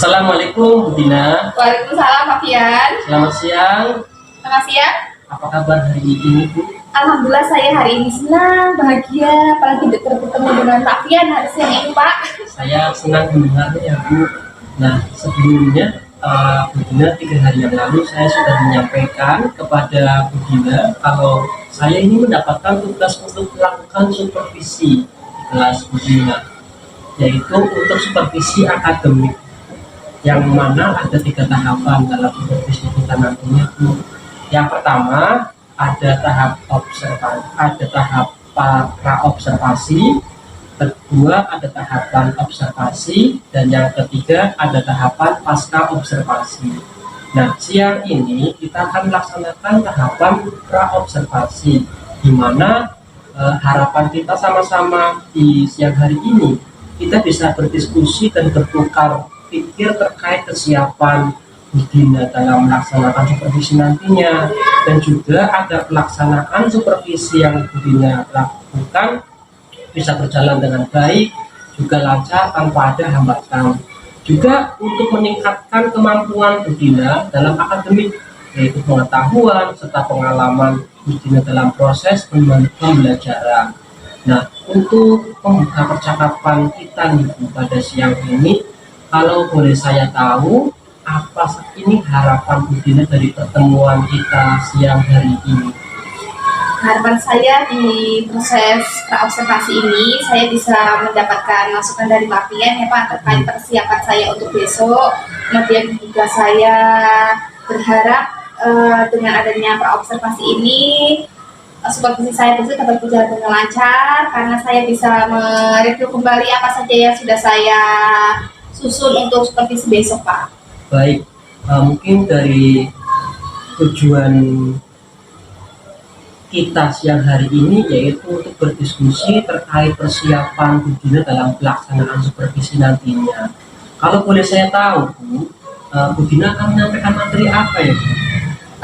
Assalamualaikum Bu Dina. Waalaikumsalam Pak Fian. Selamat siang. Selamat siang. Apa kabar hari ini Bu? Alhamdulillah saya hari ini senang, bahagia, apalagi bertemu dengan Pak Fian hari siang ini Pak. Saya senang mendengarnya ya Bu. Nah sebelumnya Bu Dina 3 hari yang lalu saya sudah menyampaikan kepada Bu Dina kalau saya ini mendapatkan tugas untuk melakukan supervisi di kelas Bu Dina, yaitu untuk supervisi akademik, yang mana ada 3 tahapan dalam supervisi kita nantinya Bu. Yang pertama ada tahap observasi, ada tahap pra observasi, kedua ada tahapan observasi, dan yang ketiga ada tahapan pasca observasi. Nah siang ini kita akan melaksanakan tahapan pra observasi, di mana harapan kita sama-sama di siang hari ini kita bisa berdiskusi dan bertukar pikir terkait kesiapan Bu Dina dalam melaksanakan supervisi nantinya, dan juga agar pelaksanaan supervisi yang Bu Dina lakukan bisa berjalan dengan baik, juga lancar tanpa ada hambatan. Juga untuk meningkatkan kemampuan Bu Dina dalam akademik, yaitu pengetahuan serta pengalaman Bu Dina dalam proses pembelajaran. Nah, untuk pembuka percakapan kita nih Bu, pada siang ini, kalau boleh saya tahu, apa ini harapan Bu Dina dari pertemuan kita siang hari ini? Harapan saya di proses pra-observasi ini, saya bisa mendapatkan masukan dari Pak Fian ya Pak terkait persiapan saya untuk besok. Kemudian juga saya berharap dengan adanya pra-observasi ini, supervisi saya besok dapat berjalan dengan lancar, karena saya bisa mereview kembali apa saja yang sudah saya susun untuk supervisi besok Pak. Baik, mungkin dari tujuan kita siang hari ini yaitu untuk berdiskusi terkait persiapan Bu Dina dalam pelaksanaan supervisi nantinya. Kalau boleh saya tahu Bu Dina akan menyampaikan materi apa ya Bu?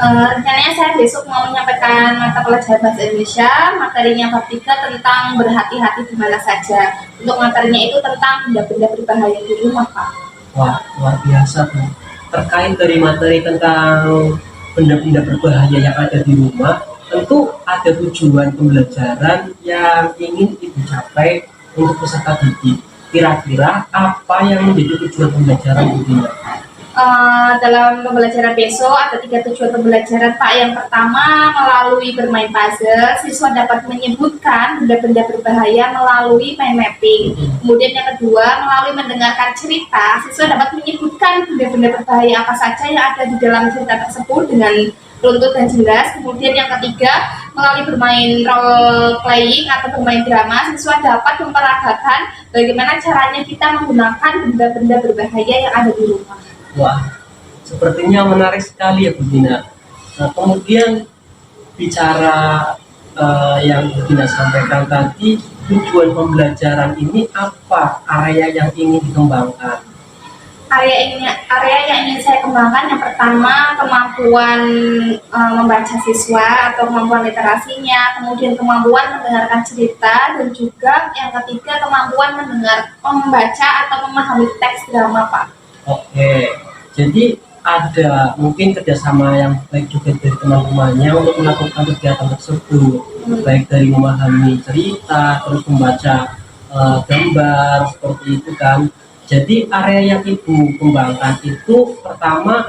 Rencananya saya besok mau menyampaikan mata pelajaran bahasa Indonesia, materinya bab 3 tentang berhati-hati di mana saja. Untuk materinya itu tentang benda-benda berbahaya di rumah Pak. Wah, luar biasa Bu. Terkait dari materi tentang benda-benda berbahaya yang ada di rumah, tentu ada tujuan pembelajaran yang ingin Ibu capai untuk peserta didik. Kira-kira apa yang menjadi tujuan pembelajaran Bu Dina? Dalam pembelajaran besok ada 3 tujuan pembelajaran Pak. Yang pertama, melalui bermain puzzle, siswa dapat menyebutkan benda-benda berbahaya melalui mind mapping. Kemudian yang kedua, melalui mendengarkan cerita, siswa dapat menyebutkan benda-benda berbahaya apa saja yang ada di dalam cerita tersebut dengan runtut dan jelas. Kemudian yang ketiga, melalui bermain role playing atau bermain drama, siswa dapat memperagakan bagaimana caranya kita menggunakan benda-benda berbahaya yang ada di rumah. Wah, sepertinya menarik sekali ya Bu Dina. Nah, kemudian bicara yang Bu Dina sampaikan tadi, tujuan pembelajaran ini apa, area yang ingin dikembangkan? Area yang ingin saya kembangkan, yang pertama kemampuan membaca siswa atau kemampuan literasinya, kemudian kemampuan mendengarkan cerita, dan juga yang ketiga kemampuan membaca atau memahami teks drama Pak. Oke, jadi ada mungkin kerjasama yang baik juga dari teman-temannya untuk melakukan kegiatan tersebut, baik dari memahami cerita, terus membaca gambar, seperti itu kan. Jadi area yang Ibu kembangkan itu pertama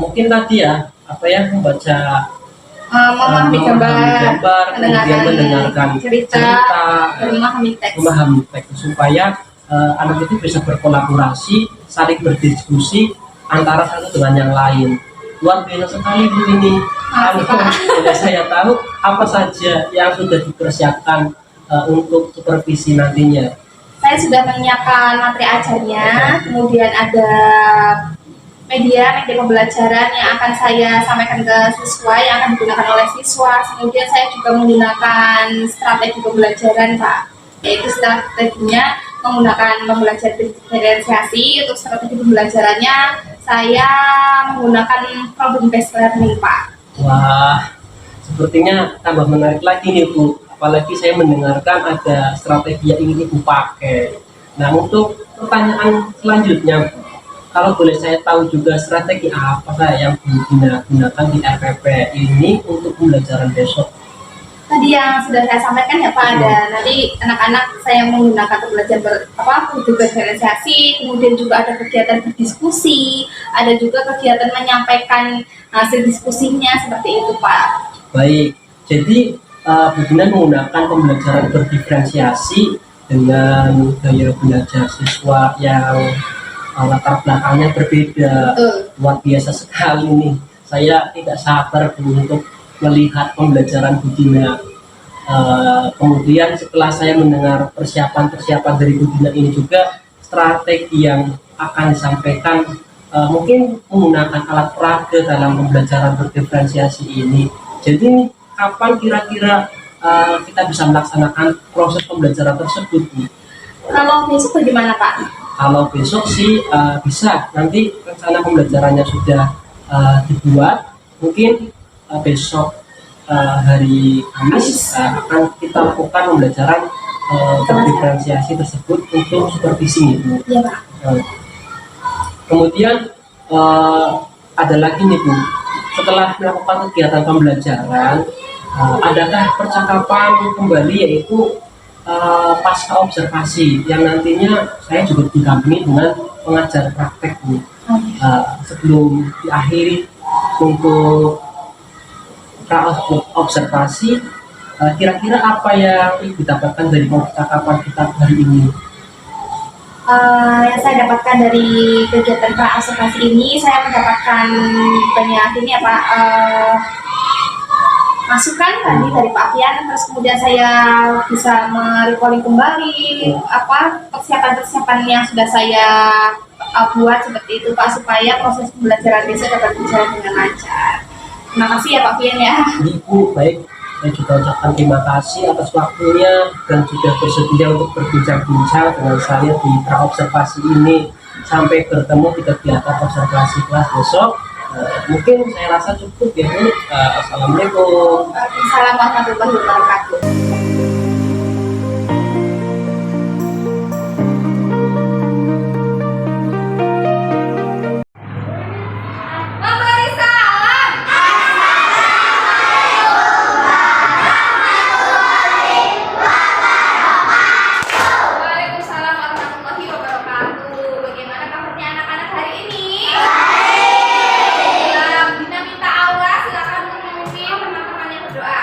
mungkin tadi ya, membaca, memahami gambar, kemudian mendengarkan cerita, dan memahami teks supaya anak itu bisa berkolaborasi, saling berdiskusi antara satu dengan yang lain. Luar biasa sekali Bu ini. Kalau boleh saya tahu apa saja yang sudah dipersiapkan untuk supervisi nantinya? Saya sudah menyiapkan materi ajarnya, kemudian ada media pembelajaran yang akan saya sampaikan ke siswa, yang akan digunakan oleh siswa. Kemudian saya juga menggunakan strategi pembelajaran Pak, yaitu strateginya menggunakan pembelajaran diferensiasi. Untuk strategi pembelajarannya saya menggunakan problem based learning Pak. Wah, sepertinya tambah menarik lagi nih Bu, apalagi saya mendengarkan ada strategi yang ingin Ibu pakai. Nah, untuk pertanyaan selanjutnya Bu, kalau boleh saya tahu juga strategi apa yang digunakan di RPP ini untuk pembelajaran besok? Tadi yang sudah saya sampaikan ya Pak, ada nanti anak-anak saya menggunakan belajar berdiferensiasi, kemudian juga ada kegiatan berdiskusi, ada juga kegiatan menyampaikan hasil diskusinya seperti itu Pak. Baik, jadi Bu Dina menggunakan pembelajaran berdiferensiasi dengan gaya belajar siswa yang latar belakangnya berbeda. Luar biasa sekali nih. Saya tidak sabar Bu untuk melihat pembelajaran Bu Dina. Kemudian setelah saya mendengar persiapan-persiapan dari Bu Dina ini juga, strategi yang akan disampaikan mungkin menggunakan alat peraga dalam pembelajaran berdiferensiasi ini. Jadi kapan kira-kira kita bisa melaksanakan proses pembelajaran tersebut Bu? Kalau besok bagaimana Pak? Kalau besok sih bisa, nanti rencana pembelajarannya sudah dibuat, mungkin besok hari Kamis akan kita lakukan pembelajaran berdiferensiasi tersebut untuk supervisi Bu. Iya Pak. Kemudian ada lagi nih Bu, setelah melakukan kegiatan pembelajaran, adakah percakapan kembali yaitu pasca observasi yang nantinya saya juga didampingi dengan pengajar praktek Bu. Sebelum diakhiri untuk observasi, kira-kira apa yang Ibu dapatkan dari percakapan kita hari ini? Yang saya dapatkan dari kegiatan pra observasi ini, saya mendapatkan banyak ini ya Pak, masukan tadi dari Pak Fian, terus kemudian saya bisa merecalling kembali persiapan-persiapan yang sudah saya buat seperti itu Pak, supaya proses pembelajaran besok dapat berjalan dengan lancar. Terima kasih ya Pak Fian ya. Ibu, baik, saya juga ucapkan terima kasih atas waktunya dan sudah bersedia untuk berbincang-bincang dengan saya di pra observasi ini. Sampai bertemu di kegiatan observasi kelas besok. Mungkin saya rasa cukup ya Bu. Assalamualaikum. Waalaikumsalam warahmatullahi wabarakatuh. Waalaikumsalam warahmatullahi wabarakatuh. Bagaimana kabarnya anak-anak hari ini? Bina minta aura, silakan untuk memimpin teman-teman yang berdoa.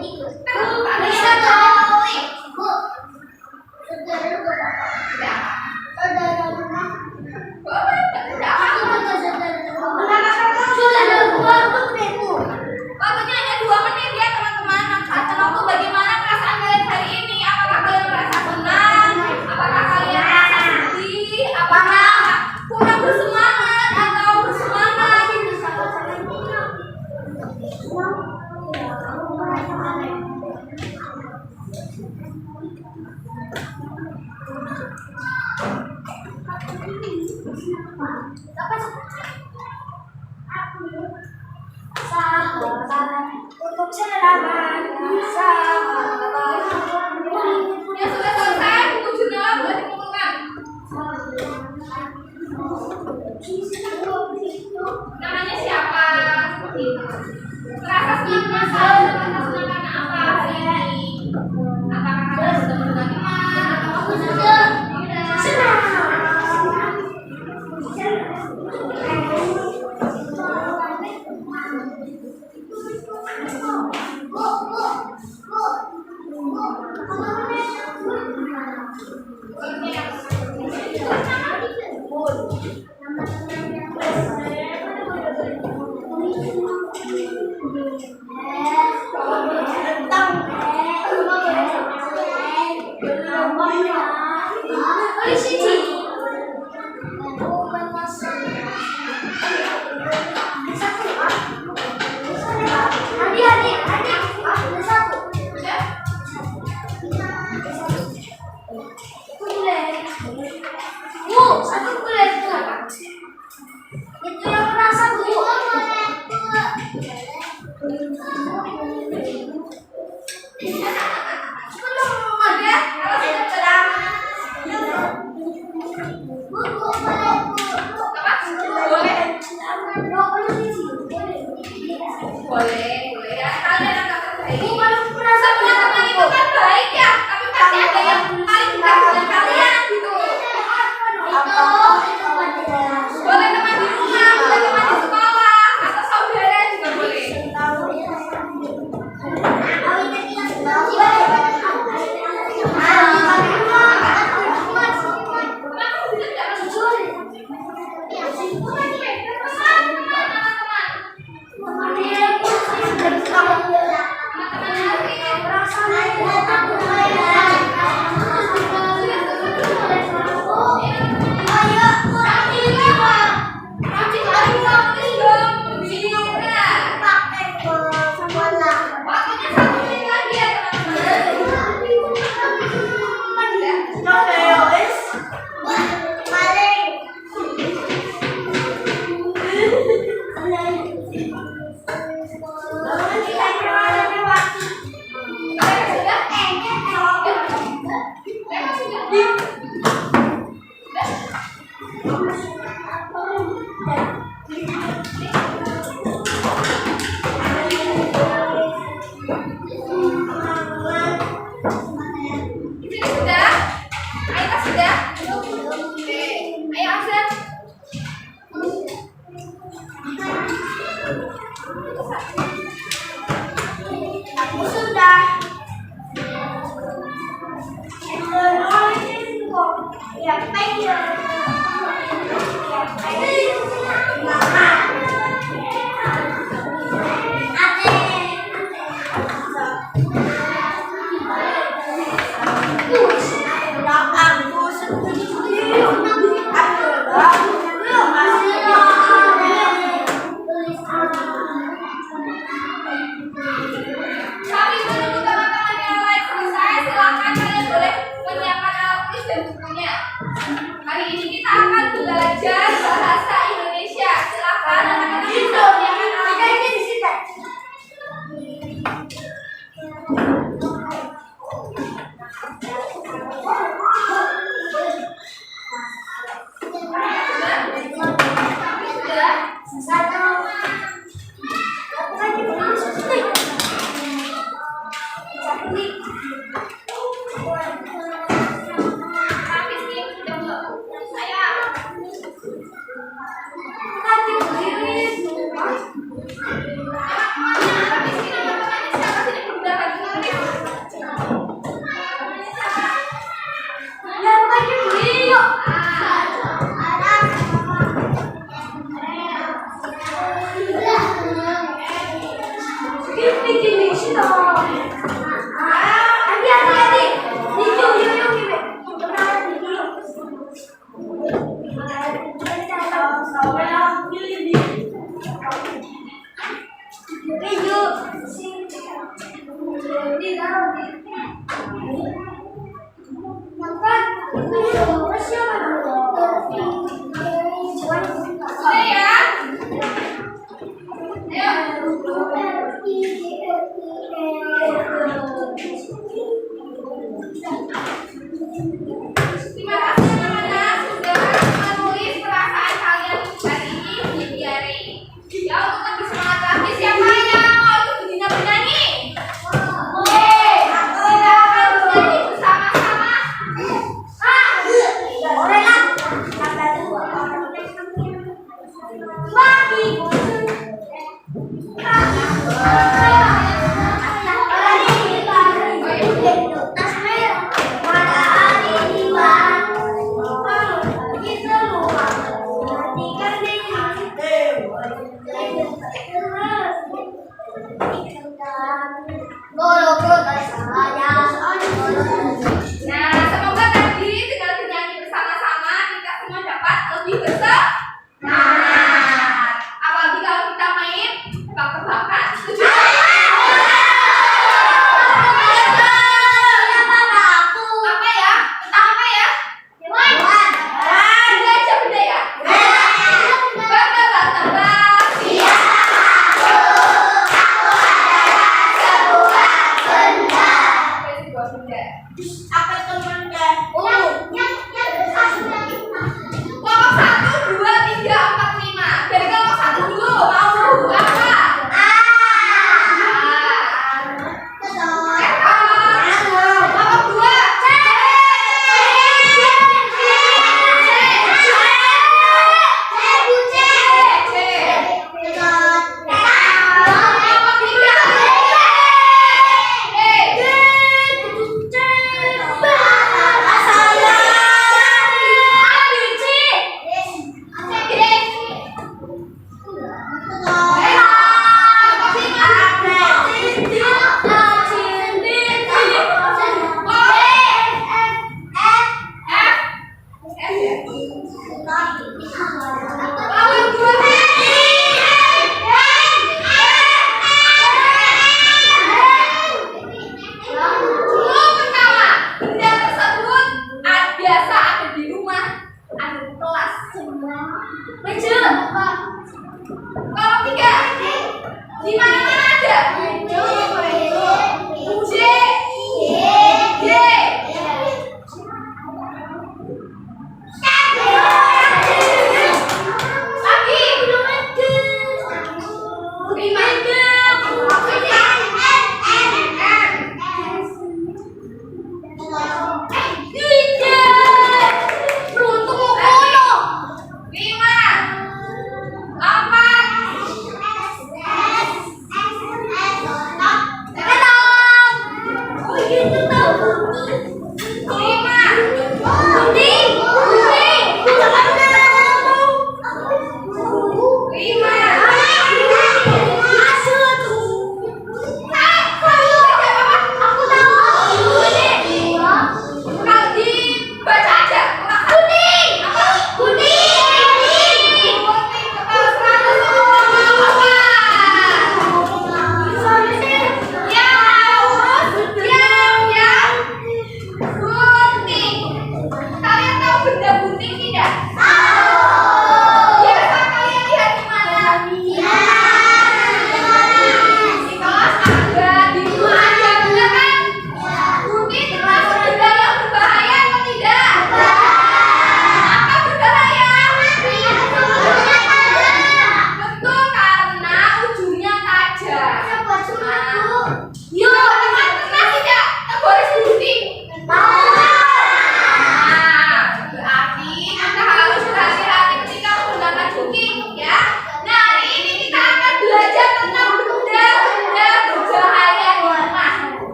Bisa dong. Waktunya hanya 2 menit ya teman-teman. Manfaatkan waktu. Bagaimana perasaan kalian hari ini? Apakah kalian merasa senang? Apakah kalian merasa sedih? Apakah kurang bersemangat atau bersemangat? Untuk selamat Ya sudah selesai. Buku jurnal boleh dikumpulkan. Namanya siapa? Seperti itu. Merasa senang merasa senang karena apa hari ini? Apakah kalian sudah mendengar iman atau aku sudah senang? Satu kulit tuh. Itu yang merasa Bu. Boleh ya. Kalian anggap terbaik. Semua teman itu kan baik ya, tapi pasti ada yang paling baik dari kalian gitu. Boleh teman di rumah, boleh teman di sekolah, atau saudara juga boleh. Kami menunggu teman-teman yang lain selesai. Silakan kalian boleh menyiapkan alat tulis dan bukunya. Hari ini kita akan belajar bahasa Indonesia. Silakan anak-anak bisa menyiapkan alat tulis. Siapa sini Apa temannya? Yang satu lagi. Kelompok 1, 2, 3, 4, 5. Dari kelompok 1 dulu. Mau apa? Kelompok 2. Kelompok 3.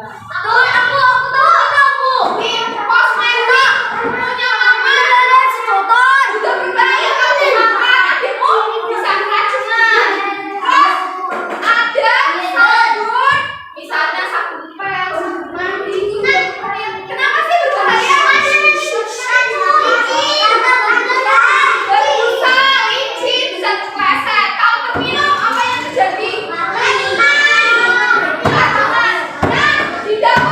Aku tahu. Pos merah. Punya mama dan si Sultan. Juga berbahaya kalau makan. Adikmu bisa keracunan. Terus ada sabun. Misalnya sabun pel, sabun mandi itu juga berbahaya. Kenapa sih berbahaya? Berbusa, licin, bisa terpleset. Kalau terminum apa yang terjadi? Keracunan. Dan tidak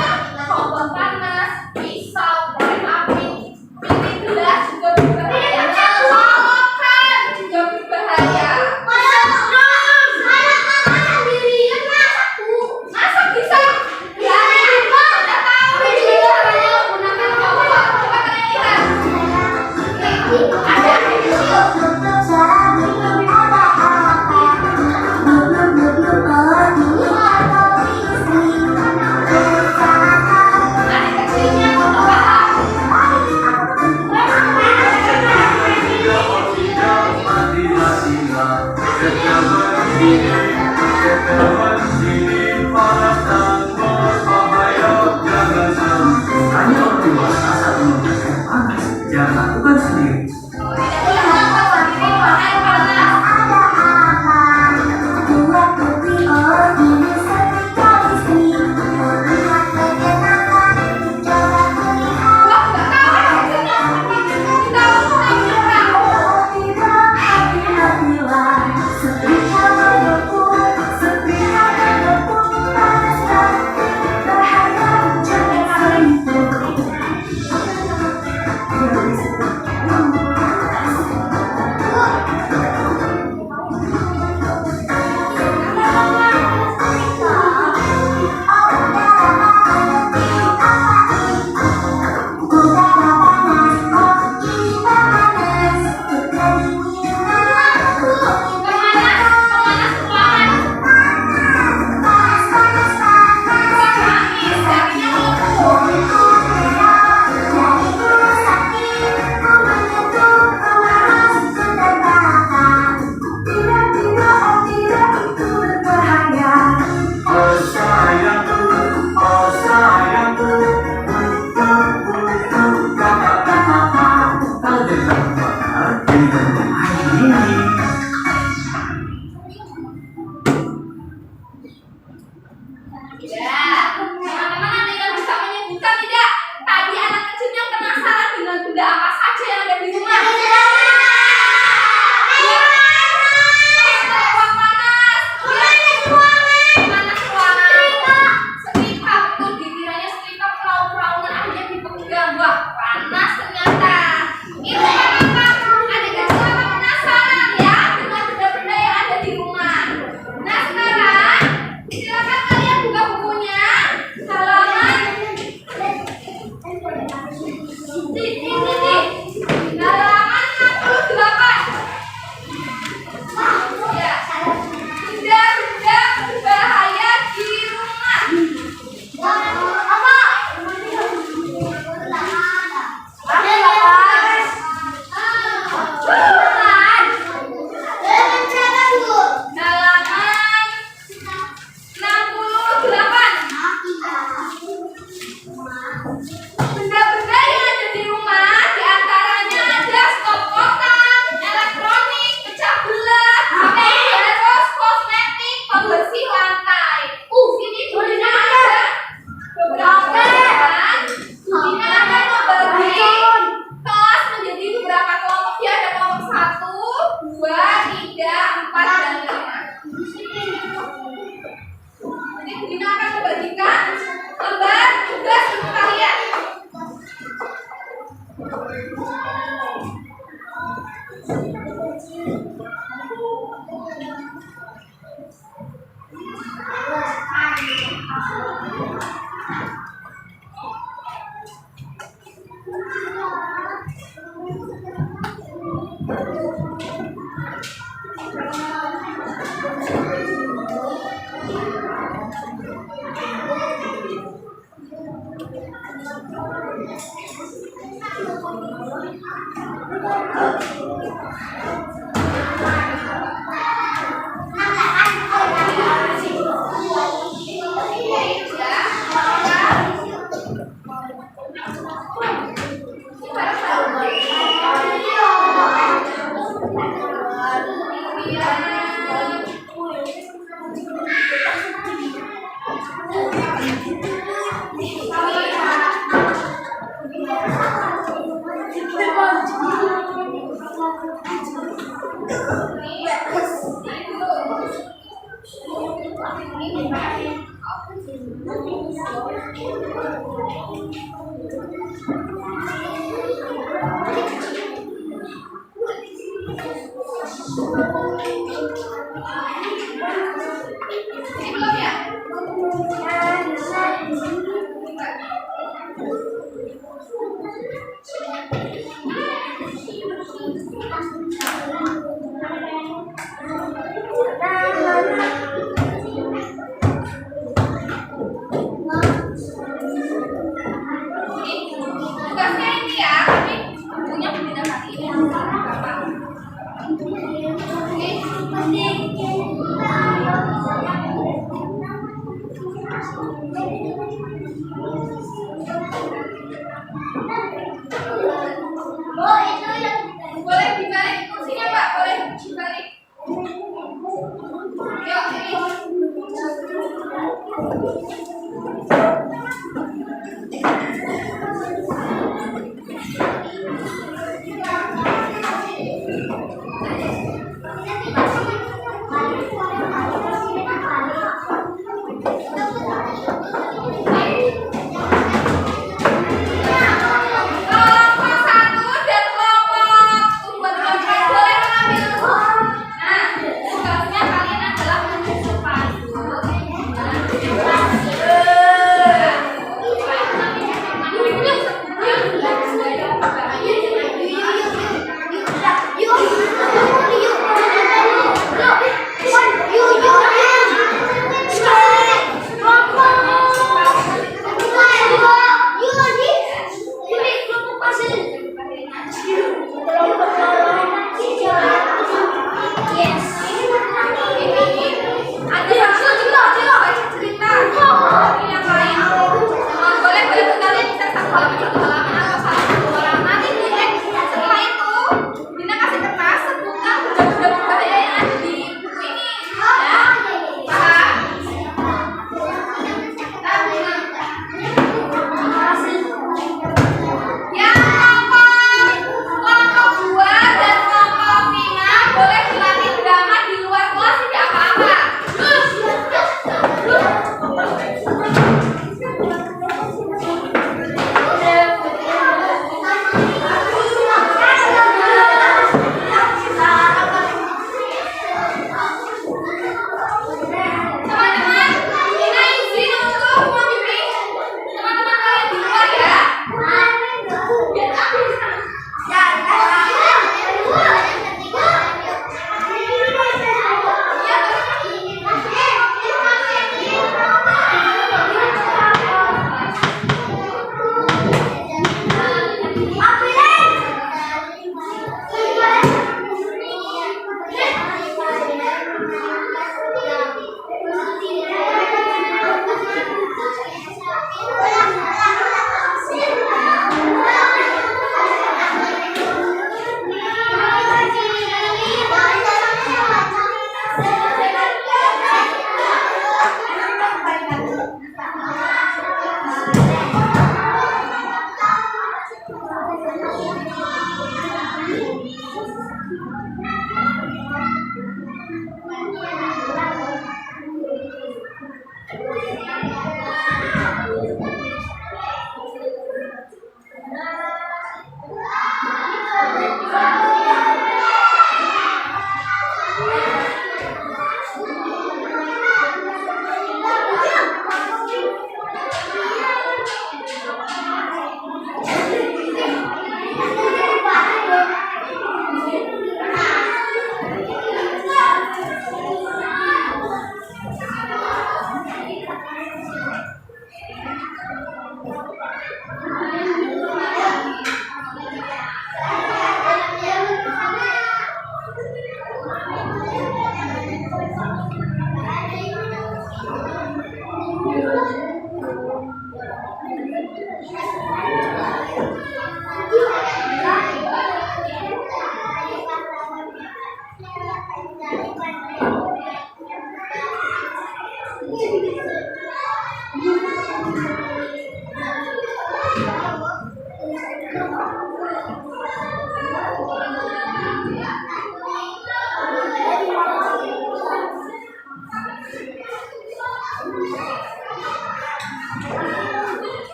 Aura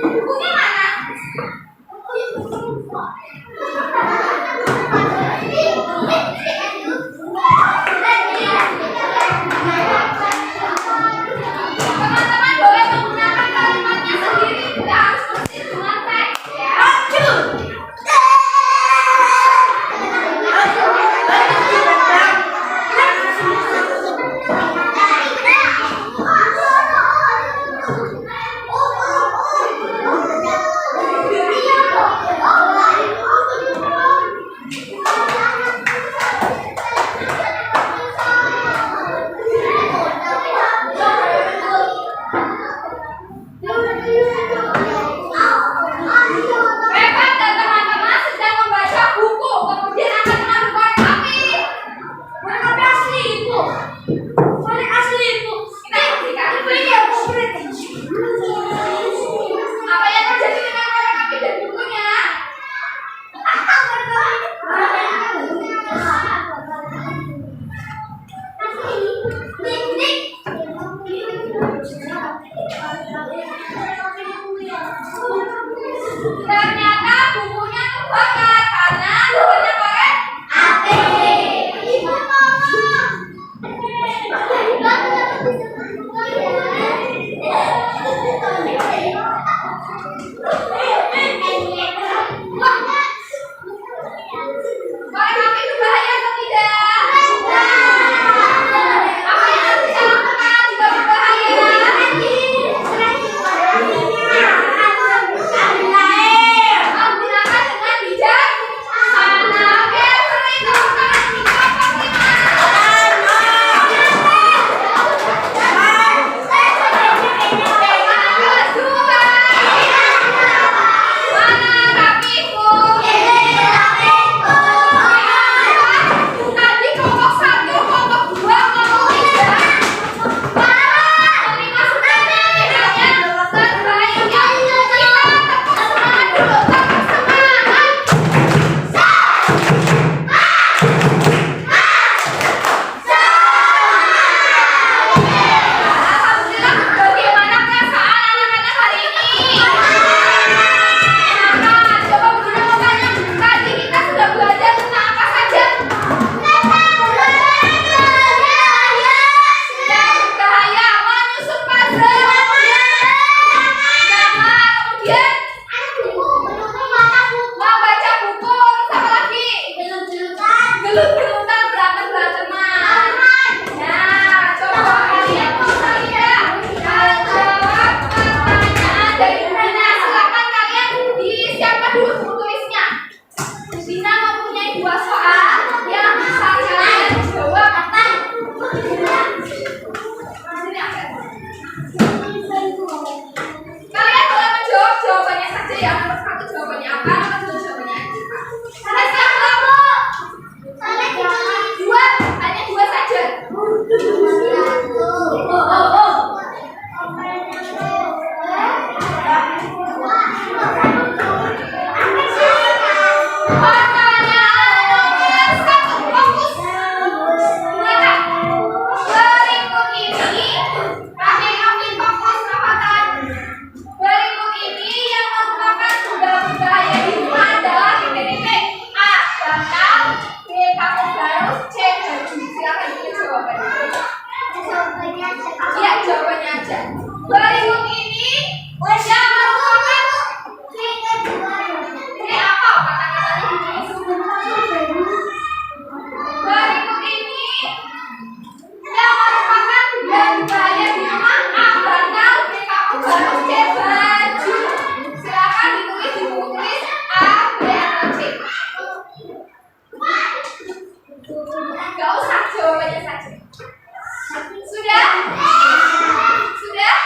Bukunya mana? Teman-teman boleh menggunakan kalimatnya sendiri, tidak harus mesti dengan teks ya. Revan dan teman-teman sedang membaca buku, kemudian akan melakukan api. Mana asli ibu? Mana asli ibu? Kita buktikan. Apa yang terjadi dengan korek api dan bukunya? Ternyata bukunya terbakar karena luarnya korek api. Korek api itu bahaya atau tidak? Apa yang harus kita lakukan jika berbahaya? Menggunakan dengan bijak. Oke, sering menggunakan bijak Mana rapiku? Tadi kelompok 1, kelompok 2, kelompok 3 menerima sudah tidaknya terbaik yang kita tepuk semangat dulu, tepuk semangat. Alhamdulillah, bagaimana perasaan anak-anak hari ini? Enakan, coba Bunda mau tanya, tadi kita sudah belajar tentang apa saja? Yang berbahaya, menyusun puzzle. Nama, kemudian membaca buku, terus apa lagi? Gelut-gelutan, berantem-beranteman. Nah, coba kalian bisa lihat jawab pertanyaan dari Dina. Silakan kalian disiapkan dulu buku tulisnya. Dina mempunyai 2 soal yang bisa kalian jawab. Kalian boleh menjawab jawabannya saja ya. Nomor 1 jawabannya apa, nomor 2 jawabannya apa. Sudah siap belum? 2, hanya 2 saja. Pertanyaan nomor 1, fokus. Dengarkan. Berikut ini, kami ambil fokus rapatan. Berikut ini yang merupakan sumber berbahaya di rumah adalah titik-titik. A. Bantal, B. Kamu garus, C. Baju. Silakan pilih jawabannya. Iya, jawabannya aja. Berikut ini yang merupakan ini apa? Kata-katanya ditulis. Berikut ini yang merupakan yang berbahaya di rumah. A. Bantal, B. Kamu garus, C. Baju. Silakan ditulis di buku tulis A, B, atau C. Gak usah, jawabannya saja. Sudah? Sudah?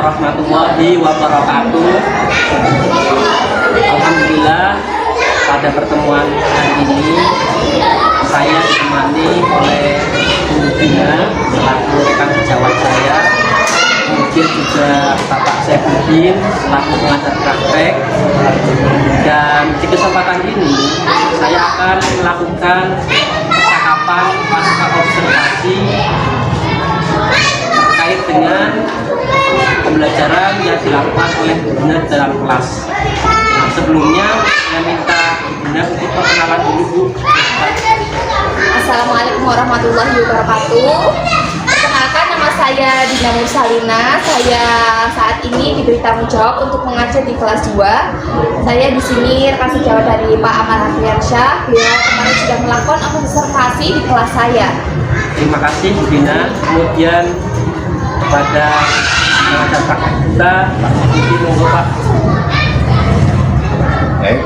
warahmatullahi wabarakatuh. Alhamdulillah, pada pertemuan hari ini saya ditemani oleh Bu Dina selaku rekan sejawat saya, kemudian juga Bapak Saifuddin selaku pengajar praktek. Dan di kesempatan ini saya akan melakukan percakapan pasca observasi terkait dengan pembelajaran yang dilakukan oleh Bu Dina dalam kelas. Nah, sebelumnya saya minta Bu Dina untuk perkenalan dulu, Bu. Assalamualaikum warahmatullahi wabarakatuh. Perkenalkan, nama saya Dina Mursalina. Saya saat ini diberi tanggung jawab untuk mengajar di kelas 2. Saya di sini rekan sejawat dari Pak Amal Hafriansyah. Beliau kemarin sudah melakukan observasi di kelas saya. Terima kasih Bu Dina. Kemudian kepada pengajar praktek kita, Pak Saifuddin, monggo Pak. Baik,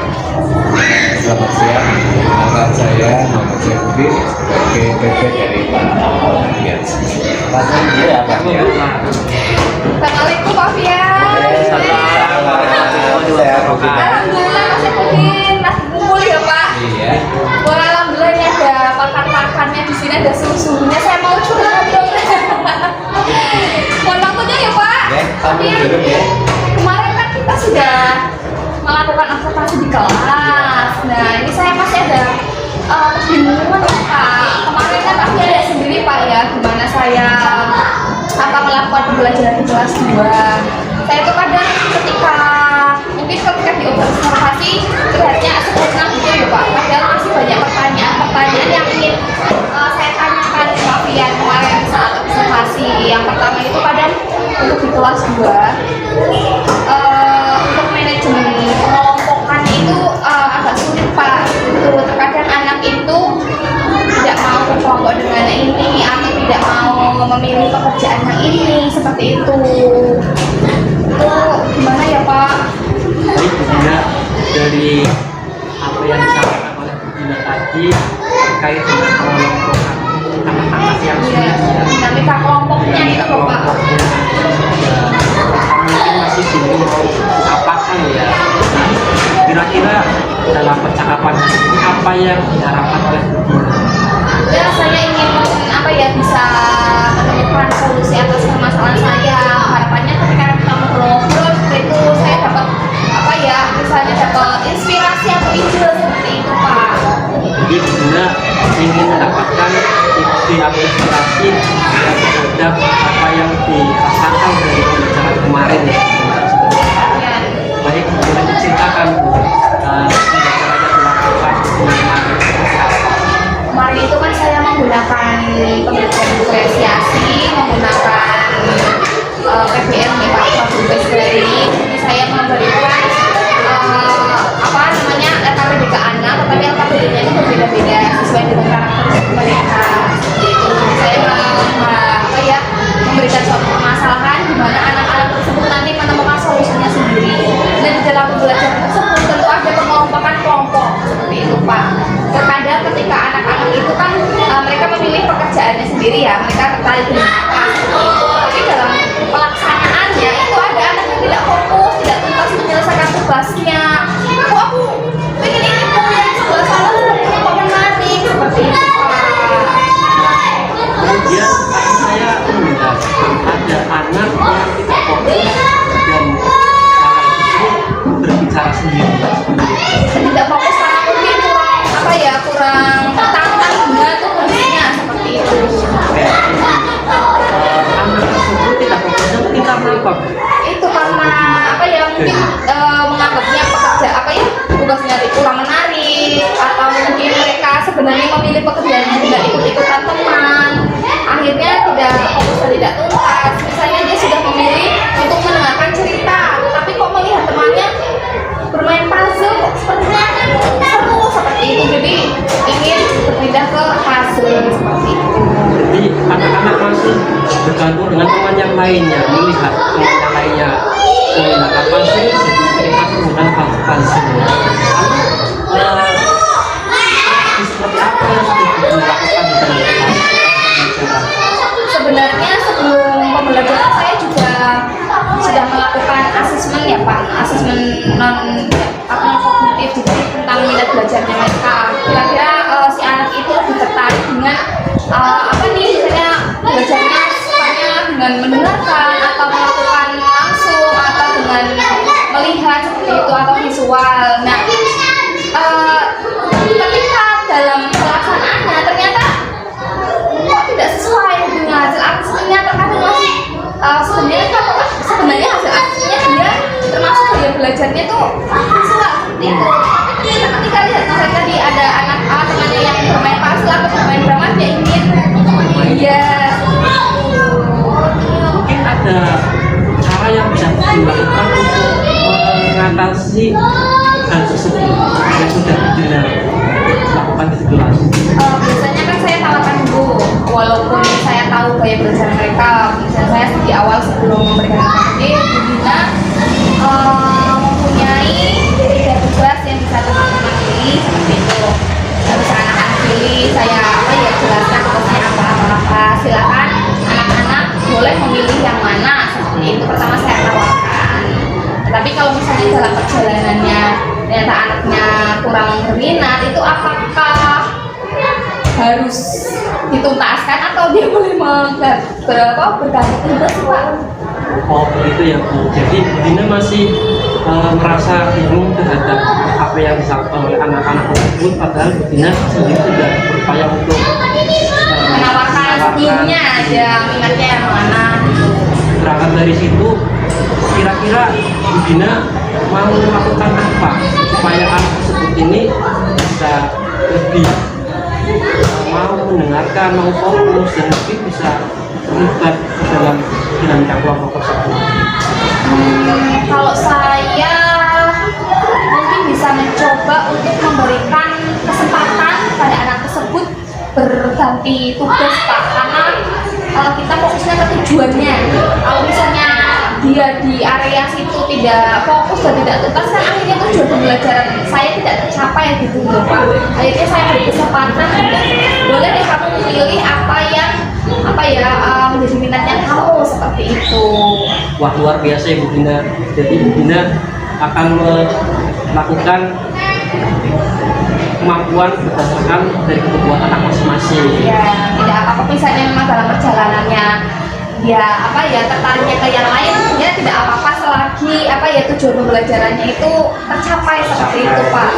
selamat siang. Nama saya Muhammad Saifuddin sebagai PP dari Pak Amal Hafriansyah. Pak Saifuddin ya Pak ya. Assalamualaikum Pak Fian. Alhamdulillah Mas Saifuddin masih kumpul ya Pak. Iya. Wah, alhamdulillah ini ada pakan-pakannya di sini, ada susu-susunya. Saya mau curhat dong. Mohon waktunya ya Pak. Ya, sambil duduk ya. Kemarin kan kita sudah melakukan observasi di kelas. Nah, ini saya masih ada kebingungan Pak. Kemarin kan pasti ada sendiri Pak ya, gimana saya melakukan pembelajaran di kelas 2. Saya itu kadang ketika diobservasi terlihatnya senang gitu ya Pak. Padahal masih banyak pertanyaan yang ingin saya tanyakan ke Pak Fian kemarin saat observasi. Yang pertama itu kadang untuk di kelas 2 untuk manajemen pengelompokannya itu agak sulit Pak. Itu terkadang anak itu tidak mau berkelompok dengan ini atau tidak mau memilih pekerjaan yang ini, seperti itu. Itu gimana ya Pak? Baik Bu Dina, dari apa yang disampaikan oleh Bu Dina tadi terkait dengan pengelompokan anak-anak yang sulit ya. Dinamika kelompoknya itu loh Pak. Ya, mungkin masih bingung mau apakan ya. Kira-kira dalam percakapan ini apa yang diharapkan oleh Bu Dina? Ya, saya ingin bisa menemukan solusi atas permasalahan saya. Harapannya ketika kita ngobrol seperti itu, saya dapat misalnya dapat inspirasi atau ide seperti itu Pak. Jadi Bu Dina ingin mendapatkan ide atau inspirasi terhadap apa yang dirasakan dari pembelajaran kemarin ya. Ya. Baik, boleh diceritakan Bu, pembelajarannya dilakukan kemarin seperti apa? Kemarin itu kan saya menggunakan pembelajaran diferensiasi, menggunakan PBM nih Pak, Fakultas dari. Jadi saya memberikan LKPD ke anak, tetapi LKPD-nya itu berbeda-beda sesuai dengan karakteristik mereka. Yaitu saya memberikan suatu permasalahan di mana anak-anak tersebut nanti menemukan solusinya sendiri. Dan di dalam pembelajaran tersebut tentu ada pengelompokan kelompok seperti itu Pak. Terkadang ketika anak-anak itu kan mereka memilih pekerjaannya sendiri ya, mereka tertarik dengan apa seperti itu. Tapi dalam pelaksanaannya itu ada anak yang tidak fokus, tidak tuntas menyelesaikan tugasnya. Kok aku pengen ini yang sebelah sana kok menarik seperti itu Pak. Kemudian saya mendengar ada anak yang tidak fokus dan malah justru berbicara sendiri. Tidak fokus karena mungkin kurang tertantang tuh kondisinya seperti itu. Anak tersebut tidak fokusnya mungkin karena apa? Itu karena mungkin menganggapnya tugasnya kurang menarik, atau mungkin mereka sebenarnya memilih pekerjaan yang tidak ikut-ikutan teman, akhirnya tidak fokus dan tidak tuntas. Misalnya dia sudah memilih untuk mendengarkan cerita, tapi kok melihat temannya bermain puzzle kok sepertinya seru seperti itu, jadi ingin berpindah ke puzzle seperti itu. Jadi anak-anak masih bergantung dengan teman yang lainnya, melihat teman yang lainnya menggunakan puzzle, jadi mereka menggunakan puzzle. Seperti apa yang sudah dilakukan di dalam pembelajaran? Sebenarnya sebelum pembelajaran saya juga sudah sudah melakukan asesmen ya Pak, asesmen non kognitif jadi tentang minat belajarnya mereka. Kira-kira si anak itu lebih tertarik dengan apa nih, misalnya belajarnya sukanya dengan mendengarkan atau melakukan langsung atau dengan melihat seperti itu atau visual. Nah, ketika dalam pelaksanaannya ternyata kok tidak sesuai dengan hasil aslinya, terkadang masih sebenarnya hasil aslinya dia termasuk dia belajarnya tuh visual seperti itu. Tapi ternyata ketika lihat misalnya tadi ada anak temannya yang bermain puzzle atau bermain drama, dia ingin iya. Mungkin ada cara yang bisa dilakukan untuk mengatasi hal tersebut yang sudah Budina lakukan di kelas. Biasanya kan saya tawarkan dulu, walaupun saya tahu gaya belajar mereka. Misalnya saya di awal sebelum memberikan materi, Budina mempunyai 3 tugas yang bisa teman-teman pilih seperti itu. Bisa anak-anak pilih, saya jelaskan tugasnya apa. Silakan anak-anak boleh memilih yang mana seperti itu. Pertama saya tawarkan. Tapi kalau misalnya dalam perjalanannya ternyata anaknya kurang berminat, itu apakah harus dituntaskan atau dia boleh berganti tugas Pak? Oh begitu ya Bu. Jadi Budina masih merasa bingung terhadap apa yang disampaikan oleh anak-anak tersebut, padahal Budina sendiri sudah berupaya untuk menawarkan sebelumnya aja minatnya yang mana. Berangkat dari situ, kira-kira Budina mau melakukan apa supaya anak tersebut ini bisa lebih mau mendengarkan, mau fokus, dan mungkin bisa terlibat dalam dinamika kelompok tersebut. Kalau saya mungkin bisa mencoba untuk memberikan kesempatan pada anak tersebut berganti tugas Pak, karena kita fokusnya ke tujuannya. Kalau misalnya dia di area situ tidak fokus dan tidak tuntas, kan akhirnya tujuan pembelajaran saya tidak tercapai gitu loh Pak. Akhirnya saya beri kesempatan, boleh deh kamu memilih apa yang menjadi minatnya kamu seperti itu. Wah luar biasa ya Budina. Jadi Budina akan melakukan kemampuan berdasarkan dari kebutuhan anak masing-masing. Ya, tidak apa-apa misalnya memang dalam perjalanannya dia tertariknya ke yang lain, ya tidak apa-apa selagi tujuan pembelajarannya itu tercapai seperti itu Pak.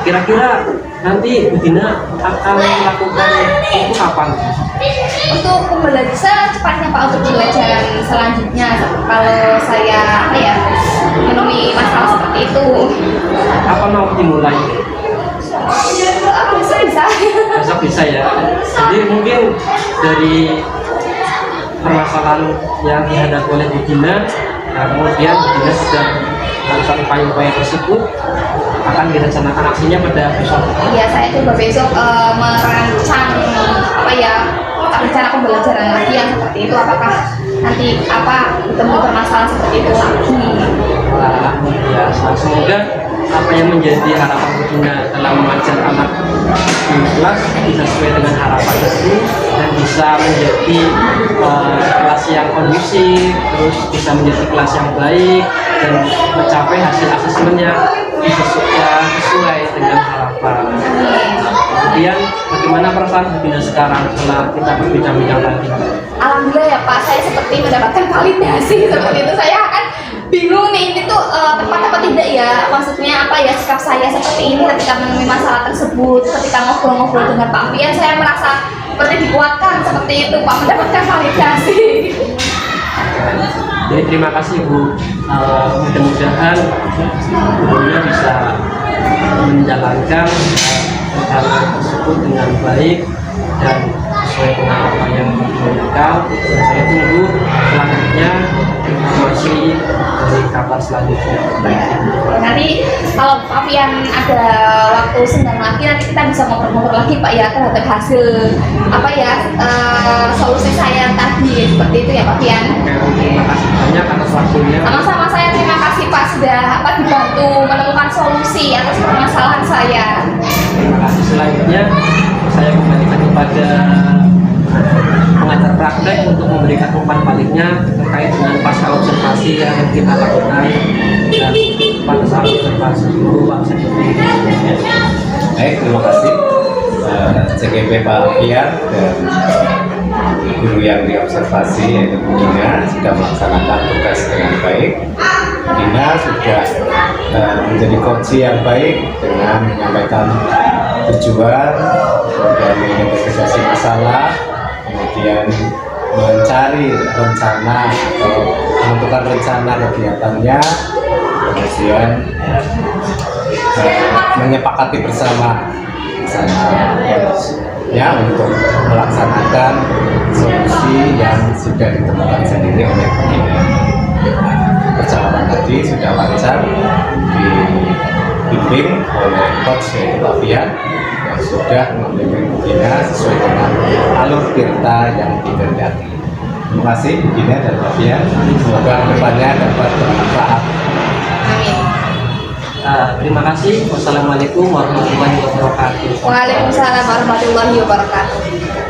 Kira-kira nanti Budina akan melakukan itu kapan? Untuk pembelajaran secepatnya Pak, untuk pembelajaran selanjutnya kalau saya menemui masalah seperti itu. Apa mau dimulai? Bisa. Besok bisa ya. Jadi mungkin dari permasalahan yang dihadapi oleh Budina, nah kemudian Budina sudah melakukan upaya-upaya tersebut, akan direncanakan aksinya pada besok. Iya, saya coba besok merancang rencana pembelajaran lagi yang seperti itu. Apakah nanti ketemu permasalahan seperti itu lagi? Wah, biasa. Semoga apa yang menjadi harapan Budina dalam mengajar anak di kelas bisa sesuai dengan harapan itu dan bisa menjadi kelas yang kondusif, terus bisa menjadi kelas yang baik dan mencapai hasil asesmen yang sesuai dengan harapan. Kemudian bagaimana perasaan Budina sekarang setelah kita berbincang-bincang tadi? Alhamdulillah ya Pak, saya seperti mendapatkan validasi seperti itu. Saya akan bingung nih, ini tuh tepat apa tidak ya, maksudnya sikap saya seperti ini ketika menemui masalah tersebut. Ketika ngobrol-ngobrol dengan Pak Fian, saya merasa seperti dikuatkan seperti itu Pak, mendapatkan validasi. Jadi terima kasih Bu, mudah-mudahan Budina bisa menjalankan rencana tersebut dengan baik dan sesuai dengan apa yang diinginkan. Dan saya tunggu selanjutnya informasi dari kabar selanjutnya. Nanti kalau Pak Fian ada waktu senggang lagi, nanti kita bisa ngobrol-ngobrol lagi Pak ya terhadap hasil solusi saya tadi seperti itu ya Pak Fian. Terima kasih banyak atas waktunya. Sama-sama, saya terima kasih Pak sudah dibantu menemukan solusi atas permasalahan saya. Terima kasih. Selanjutnya saya kembalikan kepada mengajar praktek untuk memberikan umpan baliknya terkait dengan pasca observasi yang kita lakukan dan pada saat observasi dulu Pak Sekretari. Baik, terima kasih CGP Pak Alfian dan guru yang diobservasi yaitu Bu Gina sudah melaksanakan tugas dengan baik. Gina sudah menjadi coach yang baik dengan menyampaikan tujuan, kemudian mengidentifikasi masalah, kemudian mencari rencana atau menentukan rencana kegiatannya, kemudian menyepakati bersama ya untuk melaksanakan solusi yang sudah ditemukan sendiri oleh Gina. Perjalanan tadi sudah lancar dibimbing oleh coach yaitu Pak Fian yang sudah membimbing Gina sesuai dengan alur tirta yang dikehendaki. Terima kasih Gina dan Pak Fian, semoga kedepannya dapat bermanfaat. Amin. Terima kasih. Wassalamualaikum warahmatullahi wabarakatuh. Waalaikumsalam warahmatullahi wabarakatuh.